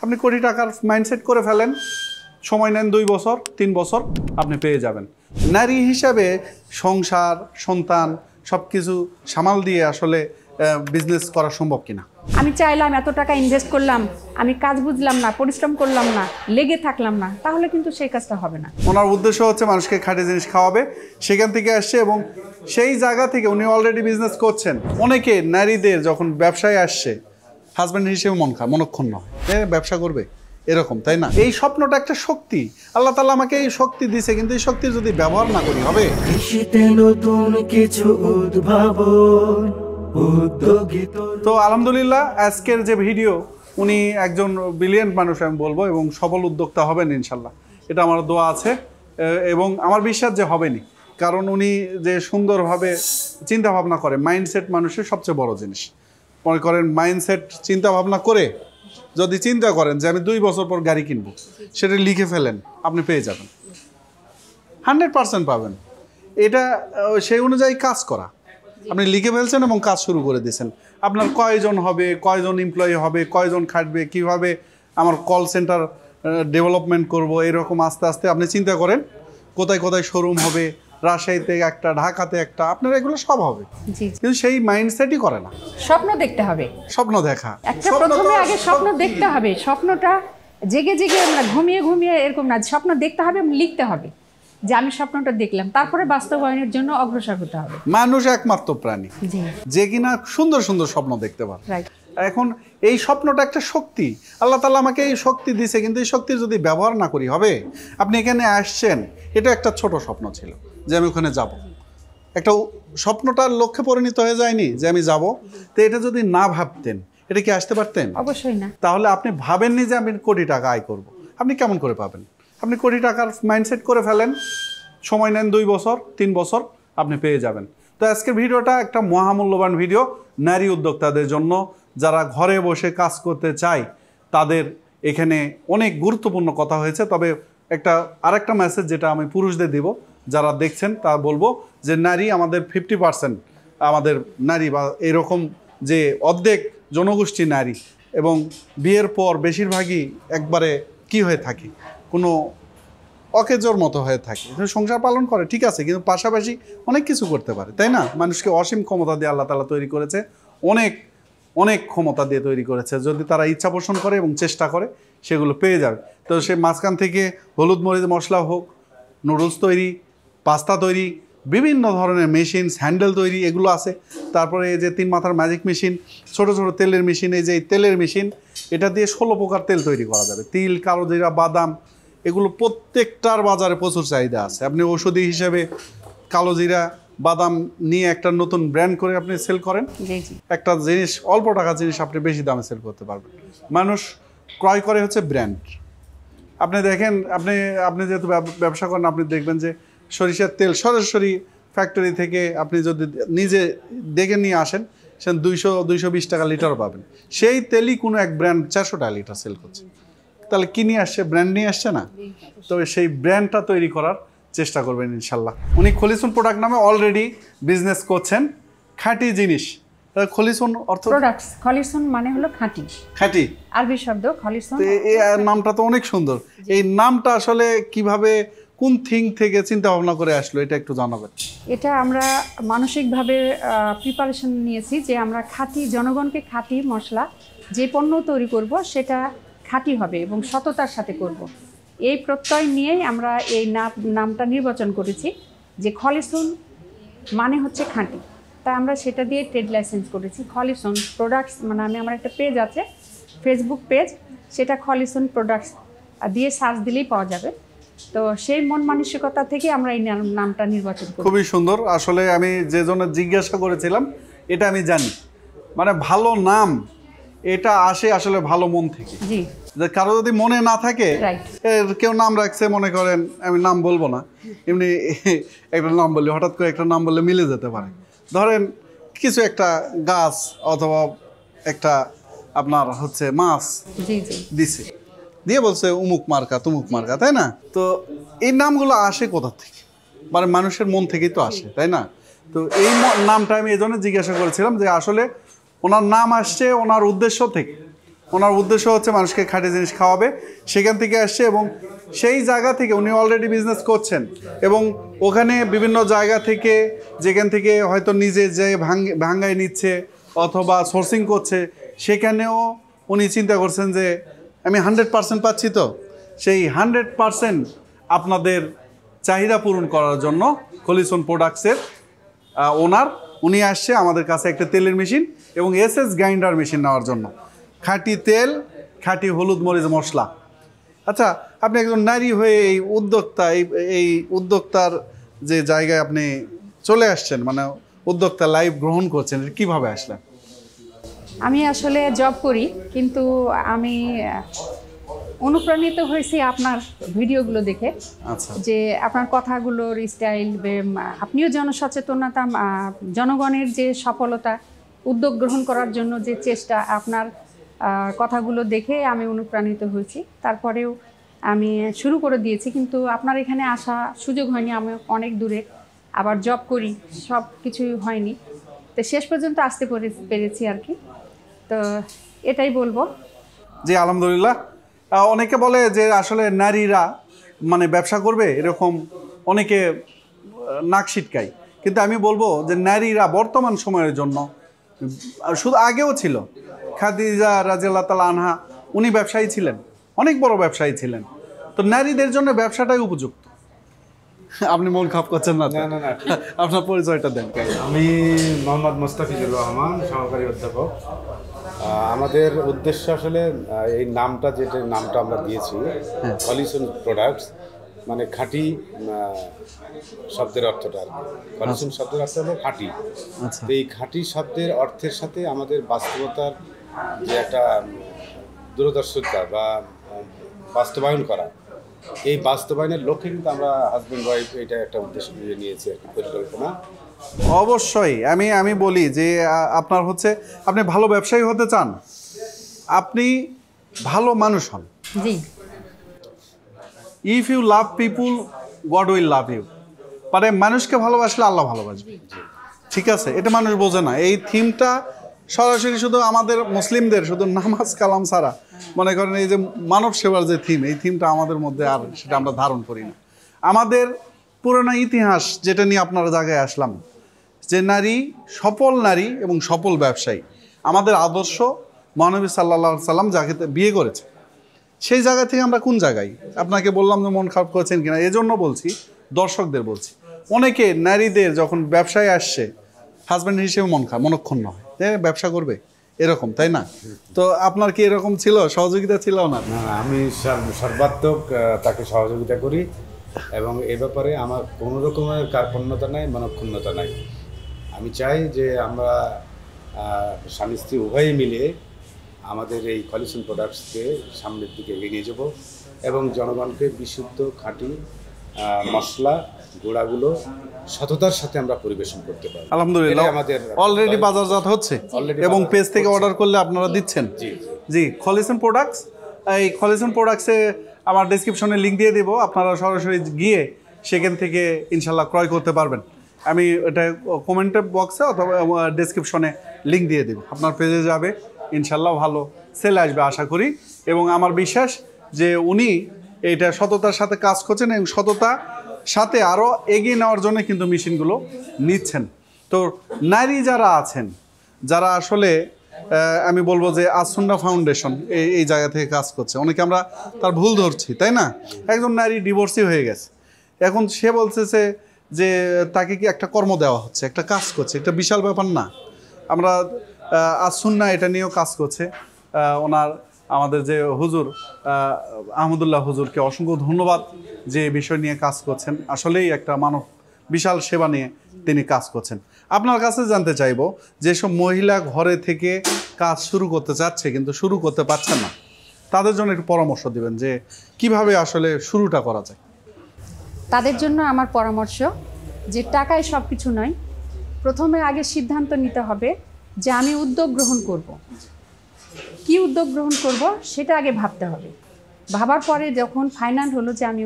আপনি কোটি টাকার মাইন্ডসেট করে ফেলেন, সময় নেন 2 বছর 3 বছর, আপনি পেয়ে যাবেন। নারী হিসাবে সংসার, সন্তান সব কিছু সামাল দিয়ে আসলে বিজনেস করা সম্ভব কিনা? আমি চাইলাম এত টাকা ইনভেস্ট করলাম, আমি কাজ বুঝলাম না, পরিশ্রম করলাম না, লেগে থাকলাম না, তাহলে কিন্তু সেই কাজটা হবে না। ওনার উদ্দেশ্য হচ্ছে মানুষকে খাঁটি জিনিস খাওয়াবে, সেখান থেকে আসছে এবং সেই জায়গা থেকে উনি অলরেডি বিজনেস করছেন। অনেকে নারীদের যখন ব্যবসায় আসছে হাজব্যান্ড হিসেবে মনক্ষুণ্ণ হয়, ব্যবসা করবে এরকম, তাই না? এই স্বপ্নটা একটা শক্তি, আল্লাহ তাআলা আমাকে এই শক্তি দিয়েছে, কিন্তু এই শক্তির যদি ব্যবহার না করি হবে। নতুন কিছু উদ্ভাবন তো আলহামদুলিল্লাহ, আজকের যে ভিডিও, উনি একজন ব্রিলিয়েন্ট মানুষ আমি বলবো, এবং সফল উদ্যোক্তা হবেন ইনশাল্লাহ, এটা আমার দোয়া আছে এবং আমার বিশ্বাস যে হবেনি। কারণ উনি যে সুন্দরভাবে চিন্তা ভাবনা করে, মাইন্ডসেট মানুষের সবচেয়ে বড় জিনিস। মনে করেন মাইন্ডসেট চিন্তা ভাবনা করে যদি চিন্তা করেন যে আমি 2 বছর পর গাড়ি কিনবো, সেটা লিখে ফেলেন, আপনি পেয়ে যাবেন, 100% পাবেন। এটা সেই অনুযায়ী কাজ করা, আপনি লিখে ফেলছেন এবং কাজ শুরু করে দিয়েছেন। আপনার কয়জন হবে, কয়জন এমপ্লয়ি হবে, কয়জন খাটবে, কিভাবে আমার কল সেন্টার ডেভেলপমেন্ট করব, এরকম আস্তে আস্তে আপনি চিন্তা করেন। কোথায় কোথায় শোরুম হবে, রাজশাহীতে একটা, ঢাকাতে একটা, আপনার এগুলো সব হবে, কিন্তু সেই মাইন্ডসেটই করে না। স্বপ্ন দেখতে হবে, স্বপ্ন দেখা, একটা প্রথমে আগে স্বপ্ন দেখতে হবে। স্বপ্নটা জেগে জেগে আমরা ঘুমিয়ে ঘুমিয়ে এরকম না, স্বপ্ন দেখতে হবে, লিখতে হবে যে আমি স্বপ্নটা দেখলাম, তারপরে বাস্তবায়নের জন্য অগ্রসর হতে হবে। মানুষ একমাত্র প্রাণী যে কিনা সুন্দর সুন্দর স্বপ্ন দেখতে পারে। এখন এই স্বপ্নটা একটা শক্তি, আল্লাহ তাআলা আমাকে এই শক্তি দিয়েছে, কিন্তু এই শক্তির যদি ব্যবহার না করি হবে। আপনি এখানে আসছেন, এটা একটা ছোট স্বপ্ন ছিল যে আমি ওখানে যাব, একটা স্বপ্নটার লক্ষ্যে পরিণত হয়ে যায়নি যে আমি যাব। তো এটা যদি না ভাবতেন, এটা কি আসতে পারতেন? অবশ্যই না। তাহলে আপনি ভাবেননি যে আমি কোটি টাকা আয় করব, আপনি কেমন করে পাবেন? আপনি কোটি টাকার মাইন্ডসেট করে ফেলেন, সময় নেন 2 বছর 3 বছর, আপনি পেয়ে যাবেন। তো আজকের ভিডিওটা একটা মহামূল্যবান ভিডিও নারী উদ্যোক্তাদের জন্য, যারা ঘরে বসে কাজ করতে চায় তাদের এখানে অনেক গুরুত্বপূর্ণ কথা হয়েছে। তবে আরেকটা মেসেজ যেটা আমি পুরুষদের দিব, যারা দেখছেন তা বলবো যে নারী আমাদের 50% আমাদের নারী, বা এরকম যে অর্ধেক জনগোষ্ঠী নারী, এবং বিয়ের পর বেশিরভাগই একবারে কি হয়ে থাকে, কোনো অকেজোর মতো হয়ে থাকে। সংসার পালন করে ঠিক আছে, কিন্তু পাশাপাশি অনেক কিছু করতে পারে, তাই না? মানুষকে অসীম ক্ষমতা দিয়ে আল্লাহ তাআলা তৈরি করেছে, অনেক অনেক ক্ষমতা দিয়ে তৈরি করেছে। যদি তারা ইচ্ছা পোষণ করে এবং চেষ্টা করে, সেগুলো পেয়ে যাবে। তো সে মাঝখান থেকে হলুদ মরিচ মশলা হোক, নুডলস তৈরি, পাস্তা তৈরি, বিভিন্ন ধরনের মেশিন, হ্যান্ডেল তৈরি, এগুলো আছে। তারপরে এই যে 3 মাথার ম্যাজিক মেশিন, ছোট ছোট তেলের মেশিন, এই যে তেলের মেশিন, এটা দিয়ে 16 প্রকার তেল তৈরি করা যাবে। তিল, কালো জিরা, বাদাম, এগুলো প্রত্যেকটার বাজারে প্রচুর চাহিদা আছে। আপনি ঔষধি হিসেবে কালো জিরা, বাদাম নিয়ে একটা নতুন ব্র্যান্ড করে আপনি সেল করেন, একটা জিনিস, অল্প টাকা জিনিস আপনি বেশি দামে সেল করতে পারবেন। মানুষ ক্রয় করে হচ্ছে ব্র্যান্ড। আপনি দেখেন, আপনি যেহেতু ব্যবসা করেন, আপনি দেখবেন যে সরিষার তেল সরাসরি ফ্যাক্টরি থেকে আপনি যদি নিজে দেখে নিয়ে আসেন, সে 200-220 টাকা লিটার পাবেন। সেই তেলই কোনো এক ব্র্যান্ড 400 টাকা লিটার সেল করছে। তাহলে কি নিয়ে আসছে? ব্র্যান্ড নিয়ে আসছে না? তবে সেই ব্র্যান্ডটা তৈরি করার চেষ্টা করবেন ইনশাল্লাহ। উনি খলিসুন প্রোডাক্ট নামে অলরেডি বিজনেস করছেন, খাঁটি জিনিস। খলিসুন অর্থ প্রোডাক্টস, খলিসুন মানে হলো খাঁটি, খাঁটি আরবি শব্দ খলিসুন। এই নামটা তো অনেক সুন্দর। এই নামটা আসলে কিভাবে, কোন থিং থেকে চিন্তা ভাবনা করে আসলো, এটা একটু জানাবেন। এটা আমরা মানসিকভাবে প্রিপারেশন নিয়েছি যে আমরা খাঁটি, জনগণকে খাঁটি মশলা, যে পণ্য তৈরি করব সেটা খাঁটি হবে এবং সততার সাথে করব। এই প্রত্যয় নিয়েই আমরা এই নামটা নির্বাচন করেছি যে খলিসুন মানে হচ্ছে খাঁটি। তাই আমরা সেটা দিয়ে ট্রেড লাইসেন্স করেছি। খলিসুন প্রোডাক্টস মানে আমার একটা পেজ আছে, ফেসবুক পেজ, সেটা খলিসুন প্রোডাক্টস দিয়ে সার্চ দিলেই পাওয়া যাবে। তো সেই মন মানসিকতা থেকে আমরা এই নামটা নির্বাচন করি। খুবই সুন্দর। আসলে আমি যে জন্য জিজ্ঞাসা করেছিলাম, এটা আমি জানি, মানে ভালো নাম এটা আসে আসলে ভালো মন থেকে। জি, কারো যদি মনে না থাকে, কেউ নাম রাখছে, মনে করেন আমি নাম বলবো না, এমনি একটা নাম বললে, হঠাৎ করে একটা নাম বললে মিলে যেতে পারে। ধরেন কিছু একটা গাছ অথবা একটা আপনার হচ্ছে মাছ দিছে, দিয়ে বলছে উমুক মার্কা তুমুক মার্কা, তাই না? তো এই নামগুলো আসে কোথা থেকে? মানে মানুষের মন থেকেই তো আসে, তাই না? তো এই নামটা আমি এই জন্য জিজ্ঞাসা করেছিলাম যে আসলে ওনার নাম আসছে ওনার উদ্দেশ্য থেকে, ওনার উদ্দেশ্য হচ্ছে মানুষকে খাঁটি জিনিস খাওয়াবে, সেখান থেকে আসছে এবং সেই জায়গা থেকে উনি অলরেডি বিজনেস করছেন এবং ওখানে বিভিন্ন জায়গা থেকে যেখান থেকে হয়তো নিজে যে ভাঙ্গায় নিচ্ছে অথবা সোর্সিং করছে, সেখানেও উনি চিন্তা করছেন যে আমি 100% পাচ্ছি, তো সেই 100% আপনাদের চাহিদা পূরণ করার জন্য খলিসন প্রোডাক্টসের ওনার উনি আসছে আমাদের কাছে একটা তেলের মেশিন এবং এসএস গ্রাইন্ডার মেশিন নেওয়ার জন্য, খাঁটি তেল, খাঁটি হলুদ মরিচ মশলা। আচ্ছা, আপনি একজন নারী হয়ে এই উদ্যোক্তা, এই উদ্যোক্তার যে জায়গায় আপনি চলে আসছেন, মানে উদ্যোক্তা লাইফ গ্রহণ করছেন, কিভাবে আসলেন? আমি আসলে জব করি, কিন্তু আমি অনুপ্রাণিত হয়েছি আপনার ভিডিওগুলো দেখে। আচ্ছা, যে আপনার কথাগুলোর স্টাইল, আপনিও জনসচেতনতা, জনগণের যে সফলতা, উদ্যোগ গ্রহণ করার জন্য যে চেষ্টা, আপনার কথাগুলো দেখে আমি অনুপ্রাণিত হয়েছি। তারপরেও আমি শুরু করে দিয়েছি, কিন্তু আপনার এখানে আসা সুযোগ হয়নি। আমি অনেক দূরে, আবার জব করি, সব কিছুই হয়নি। তো শেষ পর্যন্ত আসতে পেরেছি আর কি। তো এটাই বলবো। জি, আলহামদুলিল্লাহ। অনেকে বলে যে আসলে নারীরা মানে ব্যবসা করবে, এরকম অনেকে নাক সিটকায়, কিন্তু আমি বলবো যে নারীরা বর্তমান সময়ের জন্য, শুধু আগেও ছিল, খাদিজা রাদিয়াল্লাহু তাআলা আনহা উনি ব্যবসায়ী ছিলেন, অনেক বড় ব্যবসায়ী ছিলেন, তো নারীদের জন্য ব্যবসাটাই উপযুক্ত। আপনি মন খারাপ করছেন না? না, আপনার পরিচয়টা দেন। আমি মোহাম্মদ মোস্তাফিজুর রহমান, সহকারী অধ্যাপক। আমাদের উদ্দেশ্য আসলে এই নামটা, যেটা নামটা আমরা দিয়েছি খলিসন প্রোডাক্টস, মানে খাঁটি শব্দের অর্থটা আর কি। খলিসন শব্দের অর্থ হলো খাঁটি। তো এই খাঁটি শব্দের অর্থের সাথে আমাদের বাস্তবতার যে একটা দূরদর্শিতা বা বাস্তবায়ন করা, এই বাস্তবায়নের লক্ষ্যে কিন্তু আমরা হাজব্যান্ড ওয়াইফ এটা একটা উদ্দেশ্য নিয়েছি, একটা পরিকল্পনা। অবশ্যই আমি বলি যে আপনার হচ্ছে, আপনি ভালো ব্যবসায়ী হতে চান, আপনি ভালো মানুষ হন। জি, if you love people, God will love you. মানে মানুষকে ভালোবাসলে আল্লাহ ভালোবাসবে, ঠিক আছে? এটা মানুষ বোঝে না। এই থিমটা সরাসরি শুধু আমাদের মুসলিমদের, শুধু নামাজ কালাম ছাড়া মনে করেন এই যে মানব সেবার যে থিম, এই থিমটা আমাদের মধ্যে আর সেটা আমরা ধারণ করি না। আমাদের পুরোনো ইতিহাস যেটা নিয়ে আপনারা জায়গায় আসলাম, যে নারী, সফল নারী এবং সফল ব্যবসায়ী, আমাদের আদর্শ মহানবী সাল্লাল্লাহু আলাইহি সাল্লাম যাকে বিয়ে করেছে, সেই জায়গা থেকে আমরা কোন জায়গায়? আপনাকে বললাম যে মন খারাপ করেছেন কিনা, এজন্য বলছি, দর্শকদের বলছি, অনেকে নারীদের যখন ব্যবসায় আসছে হাজব্যান্ড হিসেবে মনক্ষুণ্ণ হয়, ব্যবসা করবে এরকম, তাই না? তো আপনার কি এরকম ছিল, সহযোগিতা ছিল? না, আমি সর্বাত্মক তাকে সহযোগিতা করি এবং এ ব্যাপারে আমার কোনো রকমের কার্পণ্যতা নাই, মনক্ষুণ্ণতা নাই। আমি চাই যে আমরা স্বামী স্ত্রী উভয়ই মিলে আমাদের এই খলিসন প্রোডাক্টসকে সামনের দিকে এগিয়ে নিয়ে যাব এবং জনগণকে বিশুদ্ধ খাঁটি মশলা গুঁড়াগুলো সততার সাথে আমরা পরিবেশন করতে পারি। আলহামদুলিল্লাহ, আমাদের অলরেডি বাজারজাত হচ্ছে এবং পেজ থেকে অর্ডার করলে আপনারা দিচ্ছেন। জি, খলিসন প্রোডাক্টস। এই খলিসন প্রোডাক্টসে আমার ডেসক্রিপশনে লিঙ্ক দিয়ে দেবো, আপনারা সরাসরি গিয়ে সেখান থেকে ইনশাল্লাহ ক্রয় করতে পারবেন। আমি এটা কমেন্ট বক্সে অথবা ডেসক্রিপশনে লিঙ্ক দিয়ে দেবো, আপনার পেজে যাবে, ইনশাল্লাহ ভালো সেল আসবে আশা করি। এবং আমার বিশ্বাস যে উনি এইটা সততার সাথে কাজ করছেন এবং সততা সাথে আরও এগিয়ে নেওয়ার জন্য কিন্তু মেশিনগুলো নিচ্ছেন। তো নারী যারা আছেন, যারা আসলে আমি বলবো যে আসুন্না ফাউন্ডেশন এই জায়গা থেকে কাজ করছে, অনেকে আমরা তার ভুল ধরছি, তাই না? একজন নারী ডিভোর্সি হয়ে গেছে, এখন সে বলতেছে যে তাকে কি একটা কর্ম দেওয়া হচ্ছে, একটা কাজ করছে, এটা বিশাল ব্যাপার না? আমরা আসুন্না এটা নিয়েও কাজ করছে। ওনার আমাদের যে হুজুর আহমদুল্লাহ হুজুরকে অসংখ্য ধন্যবাদ যে বিষয় নিয়ে কাজ করছেন। আসলেই একটা মানব বিশাল সেবা নিয়ে তিনি কাজ করছেন। আপনার কাছে জানতে চাইব, যেসব মহিলা ঘরে থেকে কাজ শুরু করতে চাচ্ছে কিন্তু শুরু করতে পারছে না, তাদের জন্য একটু পরামর্শ দিবেন যে কিভাবে আসলে শুরুটা করা যায়। তাদের জন্য আমার পরামর্শ যে টাকায় সব কিছু নয়, প্রথমে আগে সিদ্ধান্ত নিতে হবে যে আমি উদ্যোগ গ্রহণ করব। কি উদ্যোগ গ্রহণ করব সেটা আগে ভাবতে হবে। ভাবার পরে যখন ফাইনাল হলো যে আমি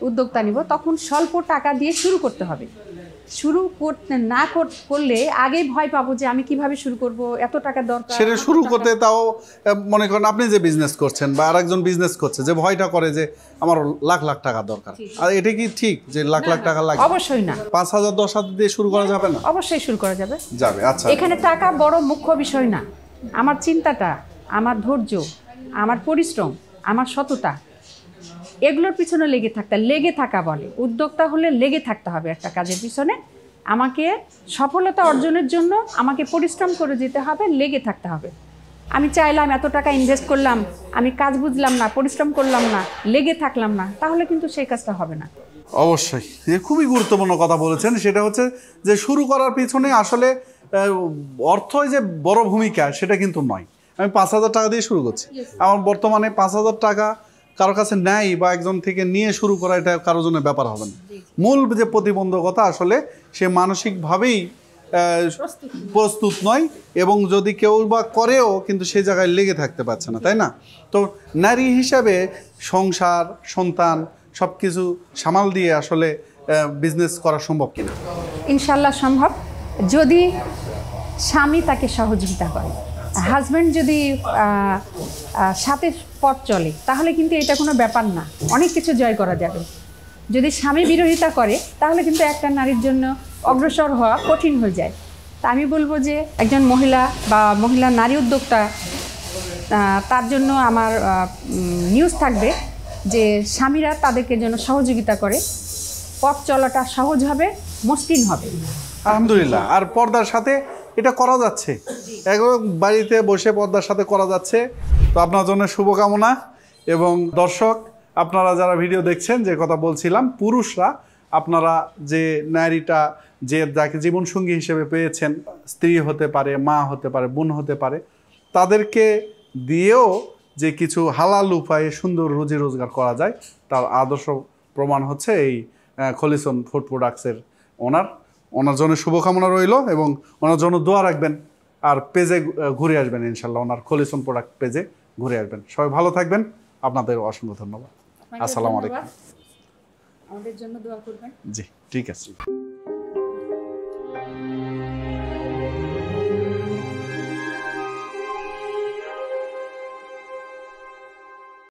উদ্যোক্তা নিব, তখন স্বল্প টাকা দিয়ে শুরু করতে হবে। শুরু করতে না করলে আগেই ভয় পাবো যে আমি কিভাবে শুরু করব, এত টাকা দরকার। সেটা শুরু করতে তাও মনে করেন আপনি যে বিজনেস করছেন বা আরেকজন বিজনেস করছে, যে ভয়টা করে যে আমার লাখ লাখ টাকা দরকার, আর এটা কি ঠিক যে লাখ লাখ টাকা লাগে? অবশ্যই না। 5,000 10,000 দিয়ে শুরু করা যাবে না? অবশ্যই শুরু করা যাবে। যাবে। আচ্ছা, এখানে টাকা বড় মুখ্য বিষয় না, আমার চিন্তাটা, আমার ধৈর্য, আমার পরিশ্রম, আমার সততা, এগুলোর পিছনে লেগে থাকা বলে। উদ্যোক্তা হলে লেগে থাকতে হবে একটা কাজের পিছনে। আমাকে সফলতা অর্জনের জন্য আমাকে পরিশ্রম করে যেতে হবে, লেগে থাকতে হবে। আমি চাইলাম এত টাকা ইনভেস্ট করলাম, আমি কাজ বুঝলাম না, পরিশ্রম করলাম না, লেগে থাকলাম না, তাহলে কিন্তু সেই কাজটা হবে না। অবশ্যই এ খুবই গুরুত্বপূর্ণ কথা বলেছেন। সেটা হচ্ছে যে শুরু করার পিছনে আসলে অর্থই যে বড় ভূমিকা সেটা কিন্তু নয়। আমি 5,000 টাকা দিয়ে শুরু করছি, আমার বর্তমানে 5,000 টাকা কারোর কাছে নেয় বা একজন থেকে নিয়ে শুরু করা এটা কারোর জন্য ব্যাপার হবে না। মূল যে প্রতিবন্ধকতা আসলে সে মানসিকভাবেই প্রস্তুত নয়, এবং যদি কেউ বা করেও কিন্তু সে জায়গায় লেগে থাকতে পারছে না, তাই না? তো নারী হিসাবে সংসার, সন্তান সব কিছু সামাল দিয়ে আসলে বিজনেস করা সম্ভব কিনা? ইনশাল্লাহ সম্ভব, যদি স্বামী তাকে সহযোগিতা করে, হাজব্যান্ড যদি সাথে পথ চলে, তাহলে কিন্তু এটা কোনো ব্যাপার না, অনেক কিছু জয় করা যাবে। যদি স্বামী বিরোধিতা করে তাহলে কিন্তু একটা নারীর জন্য অগ্রসর হওয়া কঠিন হয়ে যায়। তা আমি বলবো যে একজন মহিলা বা নারী উদ্যোক্তা, তার জন্য আমার নিউজ থাকবে যে স্বামীরা তাদেরকে যেন সহযোগিতা করে, পথ চলাটা সহজ হবে, মসৃণ হবে। আলহামদুলিল্লাহ। আর পর্দার সাথে এটা করা যাচ্ছে, একদম বাড়িতে বসে পর্দার সাথে করা যাচ্ছে। তো আপনার জন্য শুভকামনা। এবং দর্শক, আপনারা যারা ভিডিও দেখছেন, যে কথা বলছিলাম, পুরুষরা আপনারা যে নারীটা যে যাকে জীবনসঙ্গী হিসেবে পেয়েছেন, স্ত্রী হতে পারে, মা হতে পারে, বোন হতে পারে, তাদেরকে দিয়েও যে কিছু হালাল উপায়ে সুন্দর রুজি রোজগার করা যায় তার আদর্শ প্রমাণ হচ্ছে এই খলিসন ফুড প্রোডাক্টসের ওনার জন্য শুভকামনা রইল, এবং ওনার জন্য দোয়া রাখবেন। আর পেজে ঘুরে আসবেন ইনশাল্লাহ, ওনার খলিসন প্রোডাক্ট পেজে ঘুরে আসবেন। সবাই ভালো থাকবেন, আপনাদের অসংখ্য ধন্যবাদ। আসসালামু আলাইকুম। আমাদের জন্য দোয়া করবেন। জি, ঠিক আছে।